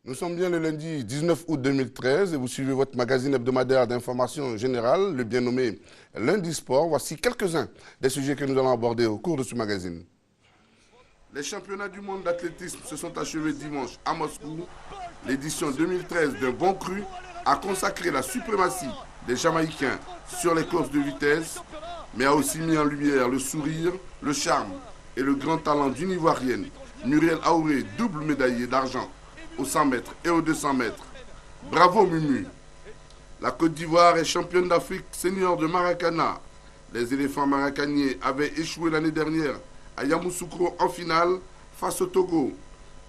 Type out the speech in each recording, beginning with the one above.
Nous sommes bien le lundi 19 août 2013 et vous suivez votre magazine hebdomadaire d'information générale, le bien nommé Lundi Sport. Voici quelques-uns des sujets que nous allons aborder au cours de ce magazine. Les championnats du monde d'athlétisme se sont achevés dimanche à Moscou. L'édition 2013 d'un bon cru a consacré la suprématie des Jamaïcains sur les courses de vitesse, mais a aussi mis en lumière le sourire, le charme et le grand talent d'une Ivoirienne, Muriel Aouré, double médaillée d'argent aux 100 mètres et aux 200 mètres. Bravo Mumu. La Côte d'Ivoire est championne d'Afrique senior de Maracana. Les éléphants maracaniers avaient échoué l'année dernière à Yamoussoukro en finale face au Togo.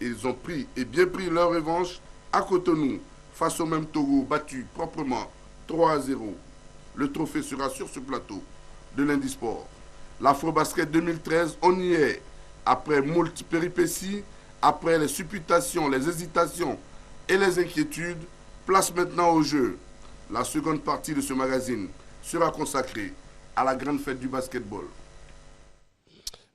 Ils ont pris et bien pris leur revanche à Cotonou face au même Togo battu proprement 3-0. Le trophée sera sur ce plateau de Lundi Sport. L'Afro-Basket 2013, on y est. Après moult péripéties, après les supputations, les hésitations et les inquiétudes, place maintenant au jeu. La seconde partie de ce magazine sera consacrée à la grande fête du basketball.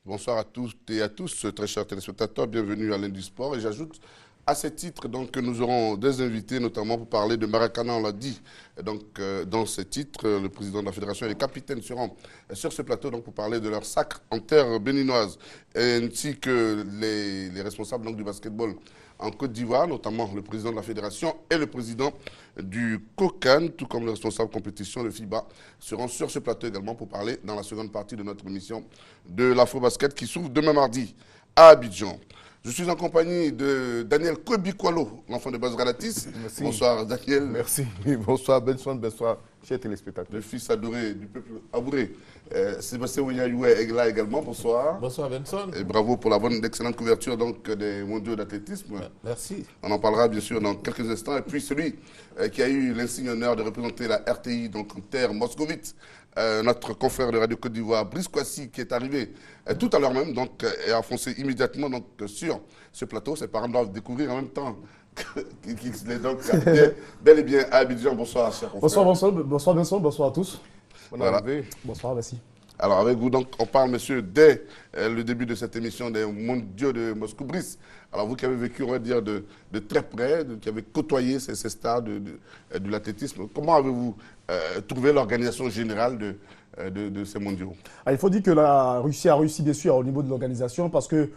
Bonsoir à toutes et à tous, très chers téléspectateurs, bienvenue à Lundi Sport. Et j'ajoute à ces titres donc, que nous aurons des invités, notamment pour parler de Maracana, on l'a dit. Donc, dans ces titres, le président de la fédération et les capitaines seront sur ce plateau donc, pour parler de leur sacre en terre béninoise, ainsi que les responsables donc, du basketball en Côte d'Ivoire, notamment le président de la fédération et le président du COCAN, tout comme le responsable compétition, le FIBA, seront sur ce plateau également pour parler dans la seconde partie de notre émission de l'Afro-Basket qui s'ouvre demain mardi à Abidjan. Je suis en compagnie de Daniel Kobikwalo, l'enfant de Baz Galatis. Merci. Bonsoir Daniel. Merci. Bonsoir Benson, bonsoir chers téléspectateurs. Le fils adoré du peuple abouré. Sébastien Ounyayoué est là également. Bonsoir. Bonsoir Benson. Et bravo pour la bonne, excellente couverture donc, des mondiaux d'athlétisme. Merci. On en parlera bien sûr dans quelques instants. Et puis celui qui a eu l'insigne honneur de représenter la RTI donc en terre moscovite, notre confrère de Radio Côte d'Ivoire, Brice Kouassi, qui est arrivé tout à l'heure même donc, et a foncé immédiatement donc, sur ce plateau. Ses parents doivent découvrir en même temps qu'il est donc bel et bien à Abidjan. Bonsoir, cher confrère. Bonsoir Vincent, bonsoir à tous. Voilà. Bonsoir, merci. Alors avec vous, donc, on parle, monsieur, dès le début de cette émission des mondiaux de Moscou. Brice, alors vous qui avez vécu, on va dire, de très près, qui avez côtoyé ces stars de l'athlétisme, comment avez-vous trouvé l'organisation générale de ces mondiaux? Il faut dire que la Russie a réussi bien sûr au niveau de l'organisation parce que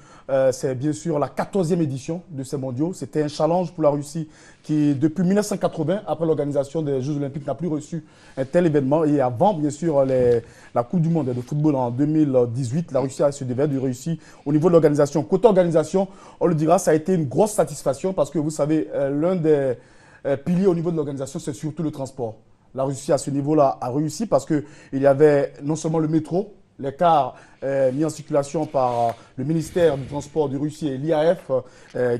c'est bien sûr la 14e édition de ces mondiaux. C'était un challenge pour la Russie qui, depuis 1980, après l'organisation des Jeux Olympiques, n'a plus reçu un tel événement. Et avant, bien sûr, la Coupe du Monde de football en 2018, la Russie a se devait de réussir au niveau de l'organisation. Côté organisation, on le dira, ça a été une grosse satisfaction parce que vous savez, l'un des piliers au niveau de l'organisation, c'est surtout le transport. La Russie, à ce niveau-là, a réussi parce qu'il y avait non seulement le métro, les cars mis en circulation par le ministère du Transport de Russie et l'IAF,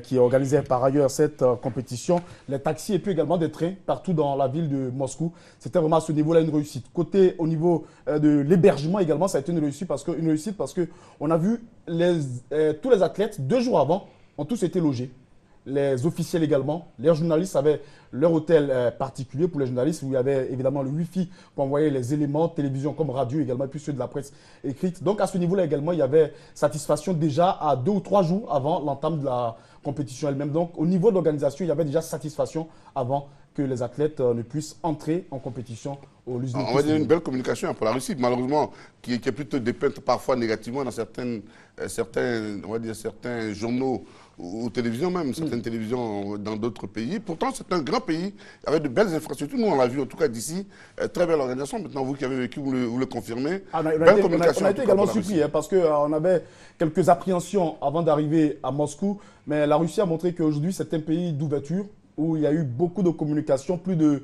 qui organisait par ailleurs cette compétition, les taxis et puis également des trains partout dans la ville de Moscou. C'était vraiment à ce niveau-là une réussite. Côté au niveau de l'hébergement également, ça a été une réussite parce qu'on a vu tous les athlètes 2 jours avant ont tous été logés. Les officiels également, les journalistes avaient leur hôtel particulier pour les journalistes où il y avait évidemment le Wi-Fi pour envoyer les éléments, télévision comme radio également, et puis ceux de la presse écrite. Donc à ce niveau-là également, il y avait satisfaction déjà à 2 ou 3 jours avant l'entame de la compétition elle-même. Donc au niveau de l'organisation, il y avait déjà satisfaction avant que les athlètes ne puissent entrer en compétition au Luxe. On va dire une belle communication pour la Russie, malheureusement, qui est plutôt dépeinte parfois négativement dans certains journaux ou télévisions même, certaines télévisions dans d'autres pays. Pourtant, c'est un grand pays avec de belles infrastructures. Nous, on l'a vu, en tout cas d'ici, très belle organisation. Maintenant, vous qui avez vécu, vous le confirmez. On a été également surpris parce qu'on avait quelques appréhensions avant d'arriver à Moscou. Mais la Russie a montré qu'aujourd'hui, c'est un pays d'ouverture, où il y a eu beaucoup de communication, plus de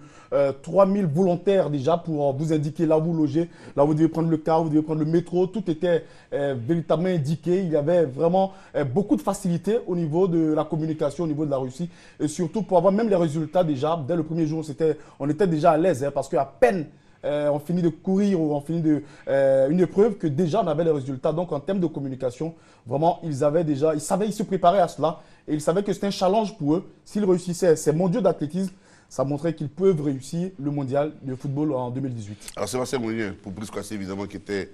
3000 volontaires déjà pour vous indiquer là où vous logez, là où vous devez prendre le car, vous devez prendre le métro. Tout était véritablement indiqué. Il y avait vraiment beaucoup de facilité au niveau de la communication, au niveau de la Russie. Et surtout pour avoir même les résultats déjà, dès le premier jour, on était déjà à l'aise parce qu'à peine on finit de courir ou on finit une épreuve que déjà on avait les résultats. Donc en termes de communication, vraiment ils se préparaient à cela et ils savaient que c'était un challenge pour eux. S'ils réussissaient ces mondiaux d'athlétisme, ça montrait qu'ils peuvent réussir le mondial de football en 2018. Alors Sébastien Mounier, pour Brice Kouassi évidemment qui était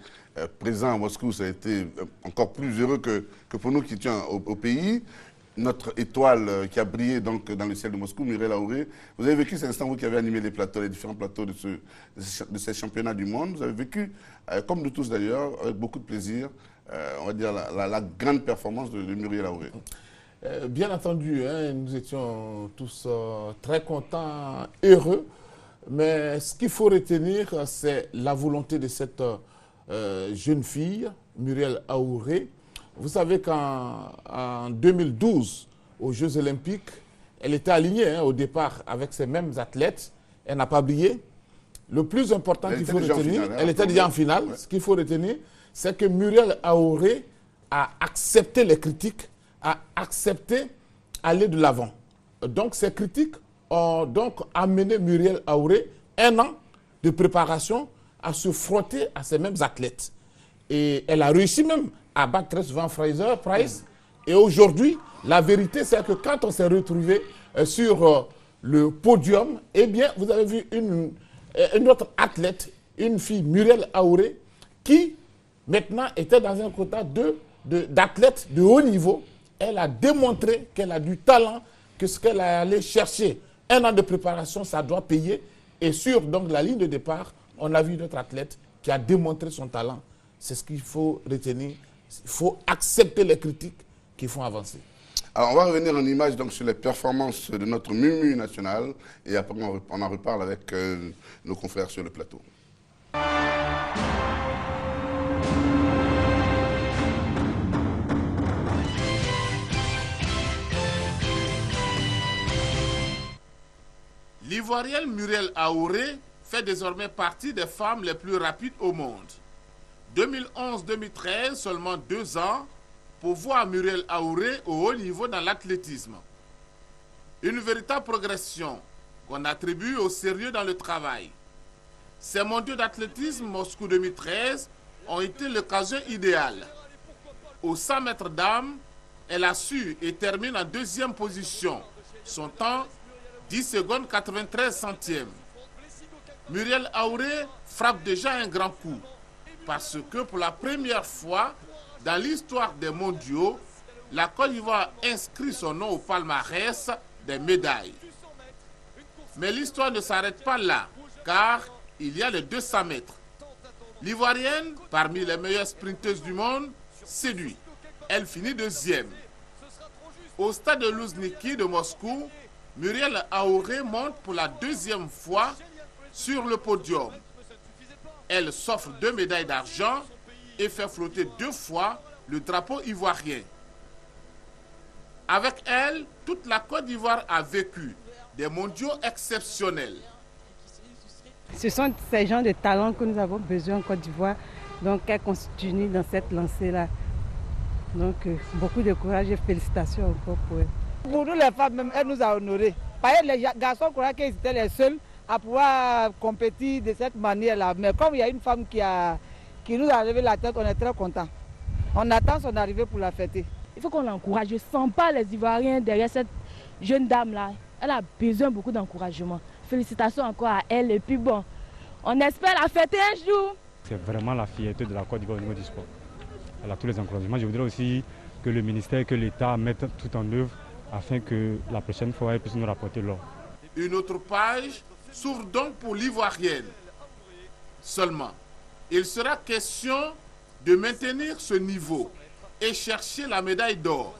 présent à Moscou, ça a été encore plus heureux que pour nous qui étions au pays. notre étoile qui a brillé donc, dans le ciel de Moscou, Muriel Aouré. Vous avez vécu cet instant, vous qui avez animé les plateaux, les différents plateaux de ces championnats du monde. Vous avez vécu, comme de tous d'ailleurs, avec beaucoup de plaisir, on va dire la grande performance de Muriel Aouré. Bien entendu, hein, nous étions tous très contents, heureux. Mais ce qu'il faut retenir, c'est la volonté de cette jeune fille, Muriel Aouré. Vous savez qu'en 2012, aux Jeux Olympiques, elle était alignée au départ avec ces mêmes athlètes. Elle n'a pas brillé. Le plus important qu'il faut retenir, elle était déjà en finale. Ouais. Ce qu'il faut retenir, c'est que Muriel Aouré a accepté les critiques, a accepté aller de l'avant. Donc ces critiques ont donc amené Muriel Aouré 1 an de préparation à se frotter à ces mêmes athlètes. Et elle a réussi même à battre très souvent Fraser Price. Et aujourd'hui, la vérité, c'est que quand on s'est retrouvé sur le podium, eh bien, vous avez vu une autre athlète, une fille, Muriel Aouré, qui maintenant était dans un quota d'athlètes de haut niveau. Elle a démontré qu'elle a du talent, que ce qu'elle a allé chercher 1 an de préparation, ça doit payer. Et sur donc, la ligne de départ, on a vu notre athlète qui a démontré son talent. C'est ce qu'il faut retenir. Il faut accepter les critiques qui font avancer. Alors, on va revenir en image donc, sur les performances de notre Mumu national. Et après, on en reparle avec nos confrères sur le plateau. L'Ivoirienne Muriel Aouré fait désormais partie des femmes les plus rapides au monde. 2011-2013, seulement 2 ans pour voir Muriel Aouré au haut niveau dans l'athlétisme. Une véritable progression qu'on attribue au sérieux dans le travail. Ces mondiaux d'athlétisme Moscou 2013 ont été l'occasion idéale. Aux 100 mètres dames, elle a su et termine en 2e position. Son temps, 10 secondes 93 centièmes. Muriel Aouré frappe déjà un grand coup parce que pour la première fois dans l'histoire des mondiaux, la Côte d'Ivoire inscrit son nom au palmarès des médailles. Mais l'histoire ne s'arrête pas là, car il y a les 200 mètres. L'Ivoirienne, parmi les meilleures sprinteuses du monde, séduit. Elle finit 2e. Au stade de Louzhniki de Moscou, Muriel Aouré monte pour la 2e fois sur le podium. Elle s'offre 2 médailles d'argent et fait flotter 2 fois le drapeau ivoirien. Avec elle, toute la Côte d'Ivoire a vécu des mondiaux exceptionnels. Ce sont ces gens de talents que nous avons besoin en Côte d'Ivoire, donc qu'elle continue dans cette lancée-là. Donc beaucoup de courage et félicitations encore pour elle. Pour nous les femmes, même, elle nous a honorés. Par exemple, les garçons croyaient qu'ils étaient les seuls à pouvoir compétir de cette manière-là. Mais comme il y a une femme qui nous a levé la tête, on est très contents. On attend son arrivée pour la fêter. Il faut qu'on l'encourage. Je ne sens pas les Ivoiriens derrière cette jeune dame-là. Elle a besoin beaucoup d'encouragement. Félicitations encore à elle. Et puis bon, on espère la fêter un jour. C'est vraiment la fierté de la Côte d'Ivoire au niveau du sport. Elle a tous les encouragements. Je voudrais aussi que le ministère, que l'État mettent tout en œuvre afin que la prochaine fois, elle puisse nous rapporter l'or. Une autre page s'ouvre donc pour l'Ivoirienne. Seulement, il sera question de maintenir ce niveau et chercher la médaille d'or.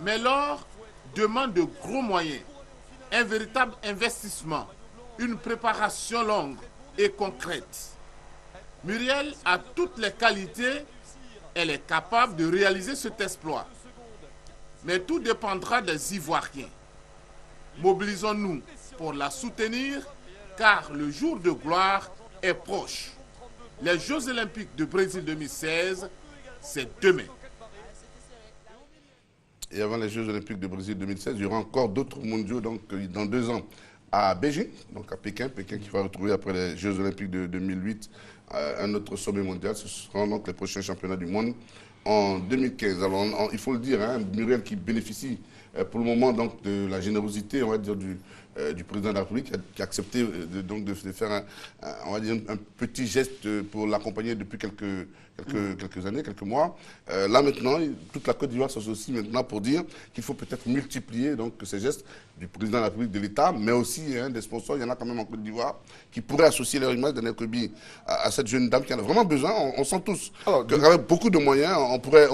Mais l'or demande de gros moyens, un véritable investissement, une préparation longue et concrète. Muriel a toutes les qualités, elle est capable de réaliser cet exploit. Mais tout dépendra des Ivoiriens. Mobilisons-nous pour la soutenir, car le jour de gloire est proche. Les Jeux Olympiques de Brésil 2016, c'est demain. Et avant les Jeux Olympiques de Brésil 2016, il y aura encore d'autres mondiaux donc, dans 2 ans à Beijing, donc à Pékin qui va retrouver après les Jeux Olympiques de 2008 un autre sommet mondial. Ce seront donc les prochains championnats du monde en 2015. Alors il faut le dire, hein, Muriel qui bénéficie pour le moment donc, de la générosité, on va dire, du président de la République qui a accepté de faire on va dire un petit geste pour l'accompagner depuis quelques années, quelques mois. Là maintenant, toute la Côte d'Ivoire s'associe maintenant pour dire qu'il faut peut-être multiplier donc, ces gestes du président de la République, de l'État, mais aussi des sponsors. Il y en a quand même en Côte d'Ivoire qui pourraient associer leur image d'Anel Kobi à cette jeune dame qui en a vraiment besoin. On sent tous qu'avec beaucoup de moyens, on pourrait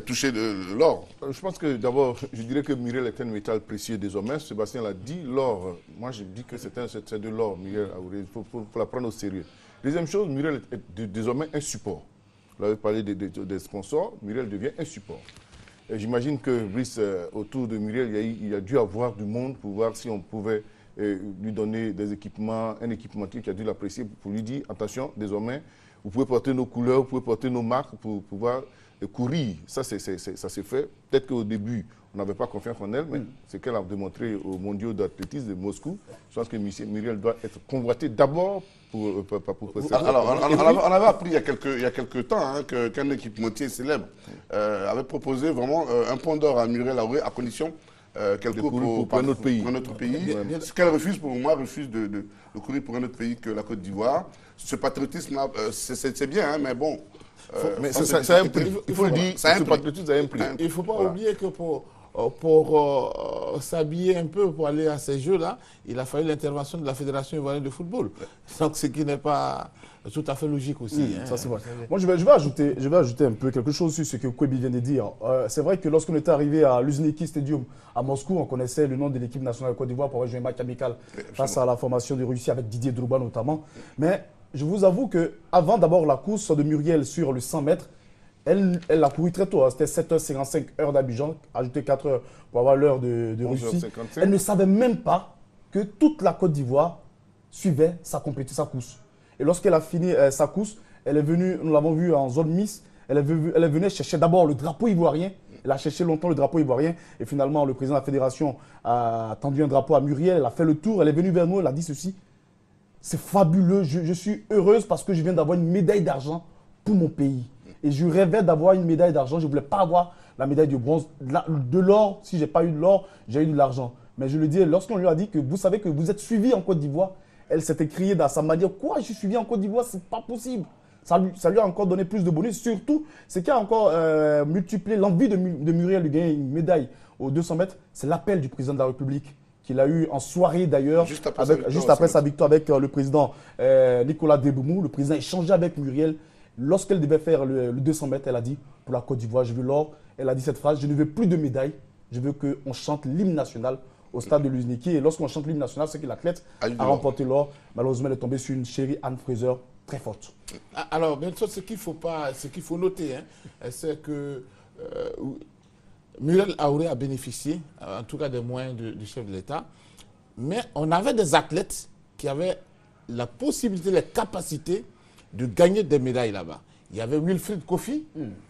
toucher de l'or. Je pense que d'abord, je dirais que Muriel est un métal précieux désormais. Sébastien l'a dit, l'or, moi je dis que c'est de l'or, Muriel Aouré. Il faut la prendre au sérieux. Deuxième chose, Muriel est désormais un support. Vous avez parlé des sponsors, Muriel devient un support. J'imagine que Brice, autour de Muriel, il y a dû avoir du monde pour voir si on pouvait lui donner des équipements, un équipementier qui a dû l'apprécier pour lui dire, attention, désormais, vous pouvez porter nos couleurs, vous pouvez porter nos marques pour pouvoir courir. Ça s'est fait. Peut-être qu'au début, on n'avait pas confiance en elle, mais ce qu'elle a démontré aux mondiaux d'athlétisme de Moscou, je pense que Muriel doit être convoitée d'abord pour alors, on avait appris il y a quelques temps qu'un équipementier célèbre avait proposé vraiment un pont d'or à Muriel Aouré à condition qu'elle court pour un autre pays. Ce qu'elle refuse, pour moi, refuse de courir pour un autre pays que la Côte d'Ivoire. Ce patriotisme-là, c'est bien, mais bon. Mais ça a un prix. Il faut le dire, ce patriotisme a un prix. Il ne faut pas oublier que pour s'habiller un peu, pour aller à ces Jeux-là, il a fallu l'intervention de la Fédération ivoirienne de football. Donc, ce qui n'est pas tout à fait logique aussi. Ça, c'est vrai. Moi, je vais ajouter un peu quelque chose sur ce que Kouebi vient de dire. C'est vrai que lorsqu'on était arrivé à l'Uzniki Stadium à Moscou, on connaissait le nom de l'équipe nationale de Côte d'Ivoire pour avoir joué un match amical face à la formation de Russie avec Didier Drogba notamment. Mais je vous avoue qu'avant d'abord la course de Muriel sur le 100 mètres, elle a couru très tôt, c'était 7h55 heure d'Abidjan, ajouté 4 heures pour avoir l'heure de Russie. Elle ne savait même pas que toute la Côte d'Ivoire suivait sa course. Et lorsqu'elle a fini sa course, elle est venue, nous l'avons vu en zone Miss, elle est venue chercher d'abord le drapeau ivoirien. Elle a cherché longtemps le drapeau ivoirien et finalement le président de la fédération a tendu un drapeau à Muriel, elle a fait le tour, elle est venue vers nous, elle a dit ceci. C'est fabuleux, je suis heureuse parce que je viens d'avoir une médaille d'argent pour mon pays. Et je rêvais d'avoir une médaille d'argent. Je ne voulais pas avoir la médaille de bronze. De l'or, si je n'ai pas eu de l'or, j'ai eu de l'argent. Mais je le dis, lorsqu'on lui a dit que vous savez que vous êtes suivi en Côte d'Ivoire, elle s'est écriée dans sa manière. Quoi, je suis suivi en Côte d'Ivoire, c'est pas possible. Ça lui a encore donné plus de bonus. Surtout, ce qui a encore multiplié l'envie de Muriel de gagner une médaille aux 200 mètres, c'est l'appel du président de la République qu'il a eu en soirée d'ailleurs, juste après sa victoire avec le président Nicolas Deboumou. Le président a échangé avec Muriel. Lorsqu'elle devait faire le 200 mètres, elle a dit, pour la Côte d'Ivoire, je veux l'or. Elle a dit cette phrase, je ne veux plus de médailles, je veux qu'on chante l'hymne national au stade de l'Uzniki. Et lorsqu'on chante l'hymne national, c'est que l'athlète a remporté l'or. Malheureusement, elle est tombée sur une chérie Anne Fraser très forte. Alors, bien sûr, ce qu'il faut noter, c'est que Muriel Aouré a bénéficié, en tout cas des moyens du chef de l'État, mais on avait des athlètes qui avaient la possibilité, les capacités de gagner des médailles là-bas. Il y avait Wilfried Kofi,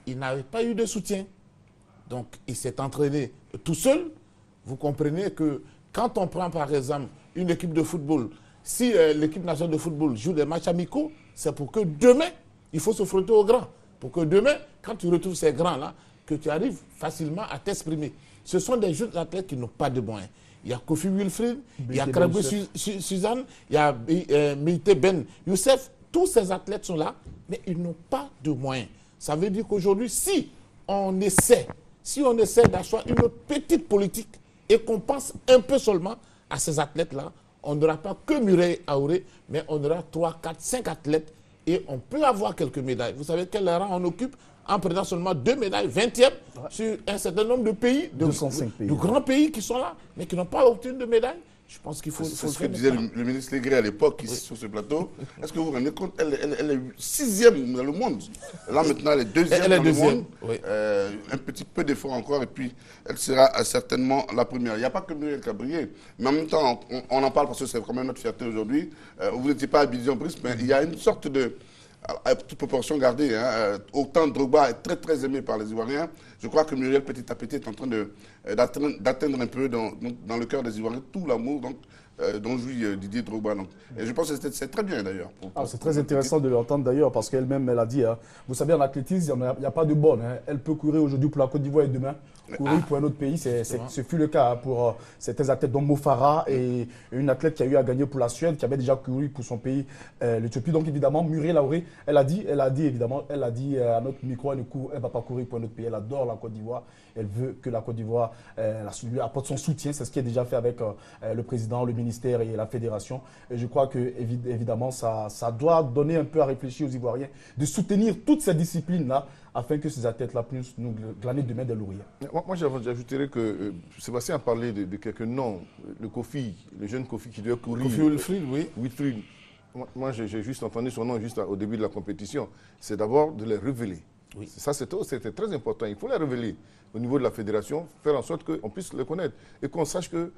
il n'avait pas eu de soutien. Donc, il s'est entraîné tout seul. Vous comprenez que quand on prend par exemple une équipe de football, si l'équipe nationale de football joue des matchs amicaux, c'est pour que demain, il faut se frotter aux grands. Pour que demain, quand tu retrouves ces grands-là, que tu arrives facilement à t'exprimer. Ce sont des jeunes athlètes qui n'ont pas de moyens. Il y a Kofi Wilfried, il y a Krabbe Suzanne, il y a Meïté Ben Youssef. Tous ces athlètes sont là, mais ils n'ont pas de moyens. Ça veut dire qu'aujourd'hui, si on essaie d'asseoir une autre petite politique et qu'on pense un peu seulement à ces athlètes-là, on n'aura pas que Muriel Aouré, mais on aura 3, 4, 5 athlètes et on peut avoir quelques médailles. Vous savez quel rang on occupe en prenant seulement 2 médailles, 20e, sur un certain nombre de pays, de grands pays qui sont là, mais qui n'ont pas obtenu de médailles. Je pense qu'il faut le faire. C'est ce que disait le ministre Légré à l'époque, ici sur ce plateau. Est-ce que vous vous rendez compte, elle est 6e dans le monde. Là, maintenant, elle est 2e dans le monde. Oui. Un petit peu d'effort encore, et puis elle sera certainement la première. Il n'y a pas que Muriel qui a brillé, mais en même temps, on en parle parce que c'est quand même notre fierté aujourd'hui. Vous n'étiez pas à Abidjan, Brice, mais il y a une sorte de... à toute proportion gardée, autant Drogba est très très aimé par les Ivoiriens, je crois que Muriel petit à petit est en train d'atteindre un peu dans le cœur des Ivoiriens tout l'amour dont jouit Didier Drogba. Donc, et je pense que c'est très bien d'ailleurs. C'est très intéressant de l'entendre d'ailleurs parce qu'elle-même, elle a dit, hein, vous savez, en athlétisme, il n'y a pas de bonne. Hein. Elle peut courir aujourd'hui pour la Côte d'Ivoire et demain courir pour un autre pays. Ce fut le cas pour certains athlètes, dont Mo Farah et une athlète qui a eu à gagner pour la Suède, qui avait déjà couru pour son pays, l'Éthiopie. Donc évidemment, Muriel Aouré, elle a dit à notre micro, elle ne va pas courir pour un autre pays. Elle adore la Côte d'Ivoire. Elle veut que la Côte d'Ivoire lui apporte son soutien. C'est ce qui est déjà fait avec le président, le ministère et la fédération. Et je crois que évidemment, ça doit donner un peu à réfléchir aux Ivoiriens de soutenir toutes ces disciplines-là afin que ces athlètes-là puissent nous glaner demain des lauriers. Moi, j'ajouterais que Sébastien a parlé de quelques noms. Le Kofi, le jeune Kofi qui doit courir. Kofi Wilfried, oui. Wilfried. Moi, j'ai juste entendu son nom juste au début de la compétition. C'est d'abord de les révéler. Oui. Ça, c'était très important. Il faut les révéler au niveau de la fédération, faire en sorte qu'on puisse le connaître et qu'on sache que.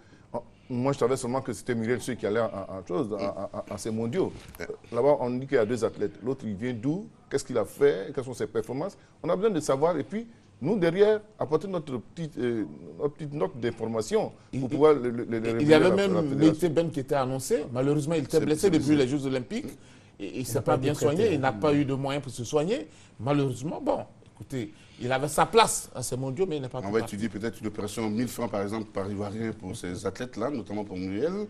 Moi, je savais seulement que c'était Muriel Seuil qui allait à ces mondiaux. Là-bas, on dit qu'il y a 2 athlètes. L'autre, il vient d'où? Qu'est-ce qu'il a fait? Quelles sont ses performances? On a besoin de savoir. Et puis, nous, derrière, apporter notre petite note d'information pour pouvoir le révéler. Il y avait même Meïté Ben qui était annoncé. Malheureusement, il était blessé depuis les Jeux Olympiques. Et il ne s'est pas bien soigné. Il n'a pas eu de moyens pour se soigner. Malheureusement, bon, écoutez, il avait sa place à ces mondiaux, mais il n'est pas. On va étudier peut-être une opération 1000 francs, par exemple, par Ivoirien pour ces athlètes-là, notamment pour Muriel.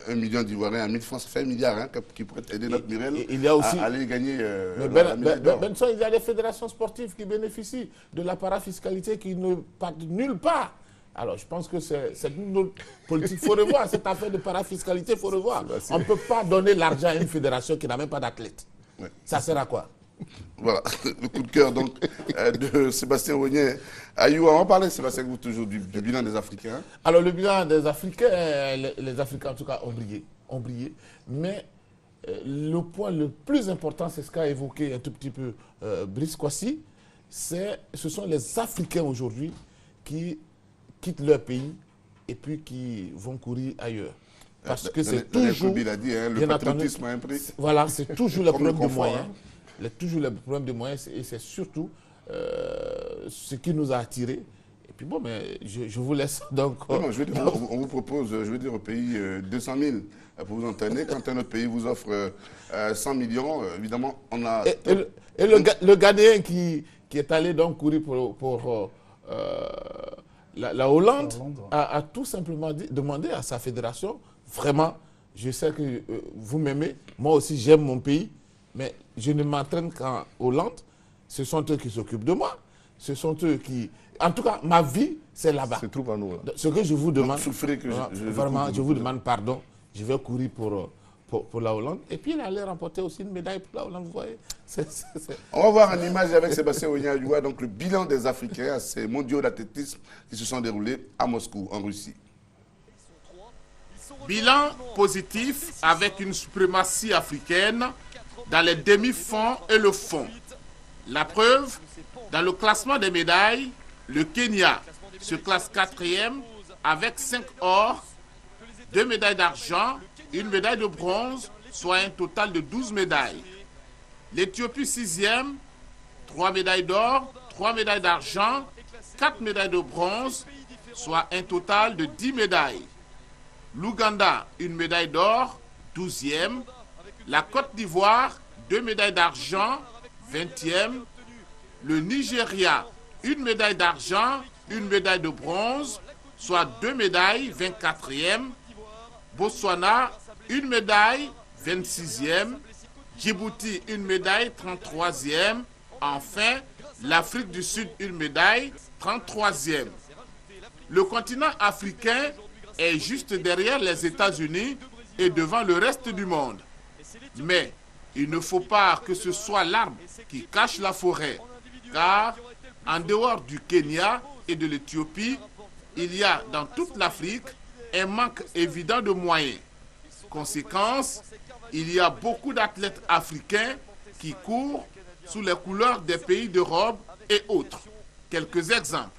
1 million d'Ivoiriens à 1000 francs, ça fait 1 milliard hein, qui pourrait aider notre Muriel à aller gagner la médaille d'or. Benson, il y a des fédérations sportives qui bénéficient de la parafiscalité qui ne partent nulle part. Alors, je pense que c'est notre politique. Il faut revoir cette affaire de parafiscalité, il faut revoir. On ne peut pas donner l'argent à une fédération qui n'a même pas d'athlètes. Ouais. Ça sert à quoi? Voilà, le coup de cœur donc de Sébastien Ogné. Ayoua, on va parler, Sébastien, vous toujours du bilan des Africains. Alors le bilan des Africains, les Africains en tout cas ont brillé. Mais le point le plus important, c'est ce qu'a évoqué un tout petit peu Brice Kwasi, ce sont les Africains aujourd'hui qui quittent leur pays et puis qui vont courir ailleurs. Parce que c'est toujours... Il a dit, hein, le patriotisme a un prix. Voilà, c'est toujours le problème de moyens. Toujours les problèmes de moyens et c'est surtout ce qui nous a attirés. Et puis bon, mais je vous laisse donc... Non, je veux dire, on vous propose, je veux dire, au pays 200 000 pour vous entraîner. Quand un autre pays vous offre 100 millions, évidemment, on a... Et le Ghanéen qui est allé donc courir pour la Hollande a tout simplement demandé à sa fédération, vraiment, je sais que vous m'aimez, moi aussi j'aime mon pays, mais je ne m'entraîne qu'en Hollande. Ce sont eux qui s'occupent de moi. Ce sont eux qui... En tout cas, ma vie, c'est là-bas. Se trouve à nous. Là. Ce que je vous demande... Donc, je vous demande pardon. Je vais courir pour la Hollande. Et puis, il allait remporter aussi une médaille pour la Hollande, vous voyez. On va voir une image avec Sébastien Ogné, donc le bilan des Africains à ces mondiaux d'athlétisme qui se sont déroulés à Moscou, en Russie. Bilan positif avec une suprématie africaine dans les demi-fonds et le fond. La preuve, dans le classement des médailles, le Kenya se classe 4e avec 5 or, 2 médailles d'argent, 1 médaille de bronze, soit un total de 12 médailles. L'Éthiopie 6e, 3 médailles d'or, 3 médailles d'argent, 4 médailles de bronze, soit un total de 10 médailles. L'Ouganda, 1 médaille d'or, 12e. La Côte d'Ivoire, 2 médailles d'argent, 20e. Le Nigeria, 1 médaille d'argent, 1 médaille de bronze, soit 2 médailles, 24e. Botswana, 1 médaille, 26e. Djibouti, 1 médaille, 33e. Enfin, l'Afrique du Sud, 1 médaille, 33e. Le continent africain est juste derrière les États-Unis et devant le reste du monde. Mais il ne faut pas que ce soit l'arbre qui cache la forêt, car en dehors du Kenya et de l'Éthiopie, il y a dans toute l'Afrique un manque évident de moyens. Conséquence, il y a beaucoup d'athlètes africains qui courent sous les couleurs des pays d'Europe et autres. Quelques exemples.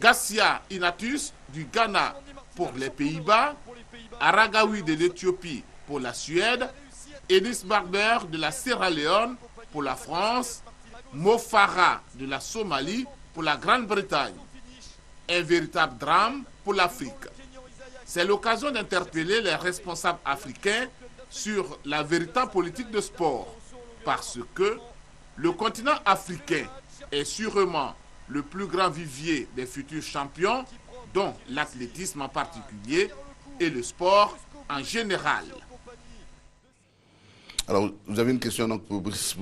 Gassia Inatus du Ghana pour les Pays-Bas, Aragawi de l'Éthiopie pour la Suède, Enis Barber de la Sierra Leone pour la France, Mo Farah de la Somalie pour la Grande-Bretagne. Un véritable drame pour l'Afrique. C'est l'occasion d'interpeller les responsables africains sur la véritable politique de sport. Parce que le continent africain est sûrement le plus grand vivier des futurs champions, dont l'athlétisme en particulier et le sport en général. Alors, vous avez une question donc, pour Brice.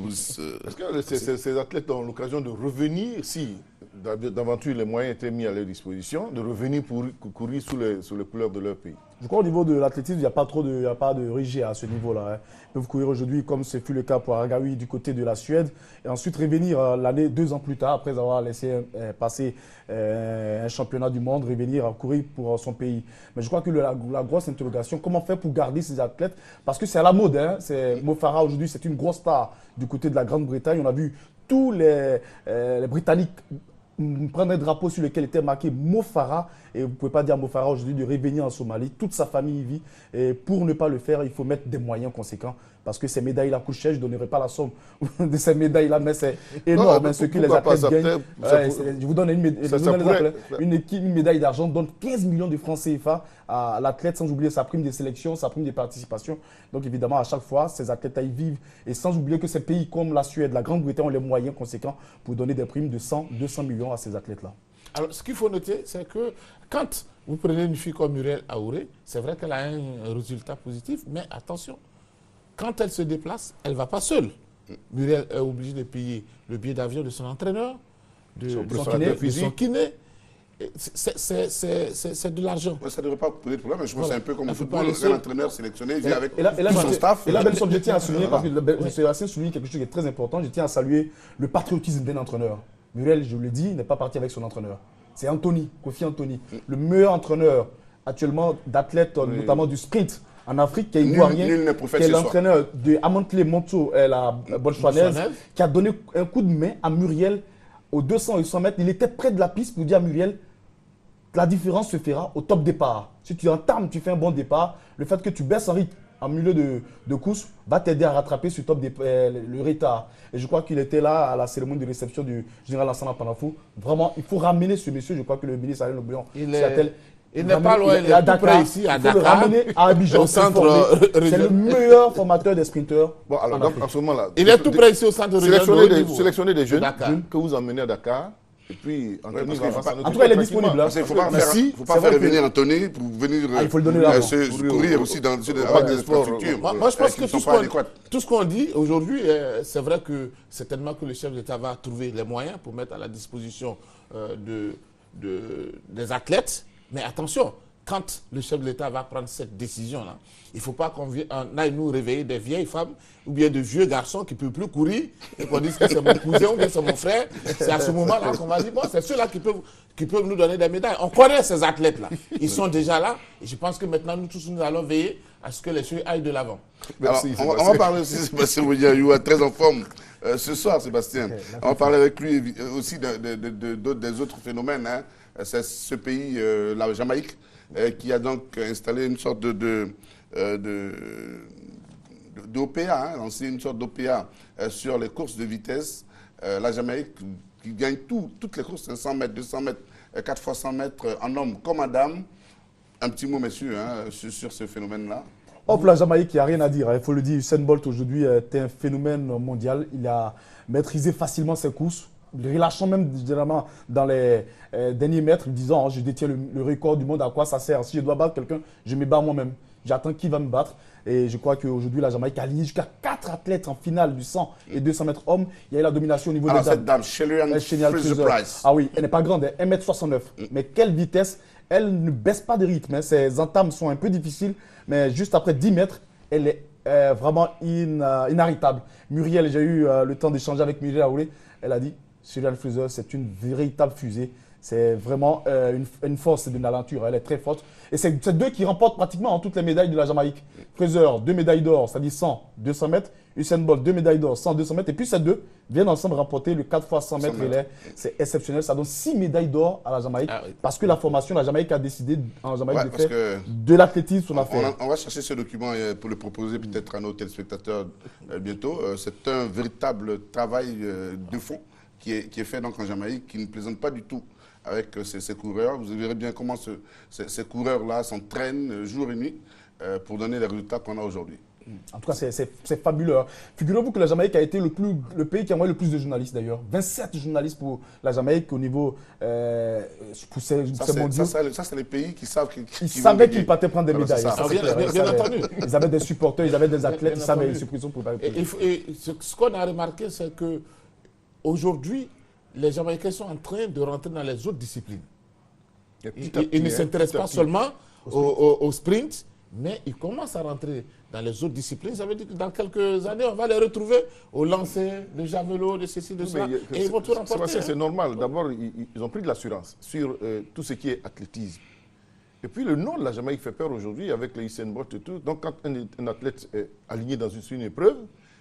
Est-ce que ces athlètes ont l'occasion de revenir, si d'aventure les moyens étaient mis à leur disposition, de revenir pour courir sous les couleurs de leur pays? Je crois au niveau de l'athlétisme, il n'y a pas de rigide à ce niveau-là. Hein. Ils peuvent courir aujourd'hui comme ce fut le cas pour Aragawi du côté de la Suède et ensuite revenir l'année 2 ans plus tard, après avoir laissé passer un championnat du monde, revenir à courir pour son pays. Mais je crois que la grosse interrogation, comment faire pour garder ces athlètes? Parce que c'est à la mode. Hein. Mo Farah aujourd'hui, c'est une grosse star du côté de la Grande-Bretagne. On a vu tous les Britanniques prendre un drapeau sur lequel était marqué Mo Farah. Et vous ne pouvez pas dire à Mo Farah aujourd'hui de revenir en Somalie. Toute sa famille y vit. Et pour ne pas le faire, il faut mettre des moyens conséquents. Parce que ces médailles-là coûtent cher. Je ne donnerai pas la somme de ces médailles-là, mais c'est énorme. Non, ce que les athlètes gagnent. Je vous donne une médaille d'argent donne 15 millions de francs CFA à l'athlète, sans oublier sa prime de sélection, sa prime de participation. Donc évidemment, à chaque fois, ces athlètes y vivent. Et sans oublier que ces pays comme la Suède, la Grande-Bretagne ont les moyens conséquents pour donner des primes de 100, 200 millions à ces athlètes-là. Alors, ce qu'il faut noter, c'est que quand vous prenez une fille comme Muriel Aouré, c'est vrai qu'elle a un résultat positif, mais attention, quand elle se déplace, elle ne va pas seule. Muriel est obligée de payer le billet d'avion de son entraîneur, de son kiné. C'est de l'argent. Ça ne devrait pas poser de problème, mais je pense que c'est un peu comme au football. Un entraîneur sélectionné vient avec son staff. Et là, je tiens à souligner, parce que je suis assez souligner quelque chose qui est très important, je tiens à saluer le patriotisme d'un entraîneur. Muriel, je le dis, n'est pas parti avec son entraîneur. C'est Anthony, Kofi Anthony, le meilleur entraîneur actuellement d'athlètes, notamment du sprint en Afrique, qui est ivoirien, qui est l'entraîneur de Amantle Monto, la Botswanaise, qui a donné un coup de main à Muriel aux 200 et 100 mètres. Il était près de la piste pour dire à Muriel, la différence se fera au top départ. Si tu entames, tu fais un bon départ, le fait que tu baisses en rythme en milieu de course va t'aider à rattraper ce top le retard. Et je crois qu'il était là à la cérémonie de réception du général Lansana Panafou. Vraiment, il faut ramener ce monsieur. Je crois que le ministre Alain Lobéon, il n'est pas loin, il est tout près ici, à Dakar. Il faut le ramener à Abidjan. C'est le meilleur formateur des sprinteurs. Bon, alors, donc, en ce moment-là, il est tout près ici au centre régional. Sélectionner des jeunes que vous emmenez à Dakar. Et puis, Anthony va en tout cas, il est disponible. Il ne faut pas faire revenir Anthony pour venir courir aussi dans des infrastructures. Moi, je pense que tout ce qu'on dit aujourd'hui, c'est vrai que certainement que le chef d'État va trouver les moyens pour mettre à la disposition des athlètes. Mais attention, quand le chef de l'État va prendre cette décision-là, il ne faut pas qu'on aille nous réveiller des vieilles femmes ou bien de vieux garçons qui ne peuvent plus courir et qu'on dise que c'est mon cousin ou bien c'est mon frère. C'est à ce moment-là qu'on va dire, bon, c'est ceux-là qui peuvent nous donner des médailles. On connaît ces athlètes-là. Ils sont déjà là. Et je pense que maintenant, nous tous, nous allons veiller à ce que les choses aillent de l'avant. Merci. On va parler aussi de Sébastien Oudiayou, très en forme ce soir, Sébastien. On va parler avec lui aussi des autres phénomènes. Hein. C'est ce pays, la Jamaïque, qui a donc installé une sorte d'OPA, lancé une sorte d'OPA sur les courses de vitesse. La Jamaïque qui gagne toutes les courses, 100 mètres, 200 mètres, 4 fois 100 mètres en homme comme en dame. Un petit mot, messieurs, hein, sur ce phénomène-là. Pour la Jamaïque, il n'y a rien à dire. Il faut le dire, Usain Bolt aujourd'hui est un phénomène mondial. Il a maîtrisé facilement ses courses, relâchant même généralement dans les derniers mètres, disant oh, je détiens le record du monde, à quoi ça sert? Si je dois battre quelqu'un, je me bats moi-même. J'attends qui va me battre. Et je crois qu'aujourd'hui, la Jamaïque a aligné jusqu'à 4 athlètes en finale du 100 et 200 mètres hommes. Il y a eu la domination au niveau des dames. Cette dame, Shelly-Ann Fraser-Pryce. Ah oui, elle n'est pas grande, elle est 1m69. Mais quelle vitesse! Elle ne baisse pas de rythme. Hein. Ses entames sont un peu difficiles, mais juste après 10 mètres, elle est vraiment inarrêtable. Muriel, j'ai eu le temps d'échanger avec Muriel Aouré. Elle a dit, Shelly-Ann Fraser, c'est une véritable fusée. C'est vraiment une force de nature. Elle est très forte. Et c'est deux qui remportent pratiquement toutes les médailles de la Jamaïque. Fraser, 2 médailles d'or, c'est-à-dire 100, 200 mètres. Usain Bolt, 2 médailles d'or, 100, 200 mètres. Et puis ces deux viennent ensemble remporter le 4 fois 100 mètres relais. C'est exceptionnel. Ça donne 6 médailles d'or à la Jamaïque. Ah, oui. Parce que la formation, la Jamaïque a décidé en Jamaïque de faire de l'athlétisme son affaire. On va chercher ce document pour le proposer peut-être à nos téléspectateurs bientôt. C'est un véritable travail de fond qui est fait donc en Jamaïque, qui ne plaisante pas du tout avec ces coureurs. Vous verrez bien comment ces coureurs-là s'entraînent jour et nuit pour donner les résultats qu'on a aujourd'hui. En tout cas, c'est fabuleux. Figurez-vous que la Jamaïque a été le pays qui a envoyé le plus de journalistes d'ailleurs. 27 journalistes pour la Jamaïque au niveau pour ces mondiaux. Ça, c'est les pays qui savent Ils savaient qu'ils partaient prendre des médailles. Bien entendu. Ils avaient des supporters, ils avaient des athlètes, ils savaient les suppressions pour et ce qu'on a remarqué, c'est qu'aujourd'hui, les Jamaïcains sont en train de rentrer dans les autres disciplines. Ils ne s'intéressent pas seulement au sprint, mais ils commencent à rentrer dans les autres disciplines. Ça veut dire que dans quelques années, on va les retrouver au lancer, le javelot, de ceci, de cela, et ils vont tout remporter. C'est normal. D'abord, ils ont pris de l'assurance sur tout ce qui est athlétisme. Et puis, le nom de la Jamaïque fait peur aujourd'hui avec les Usain Bolt et tout. Donc, quand un athlète est aligné dans une épreuve,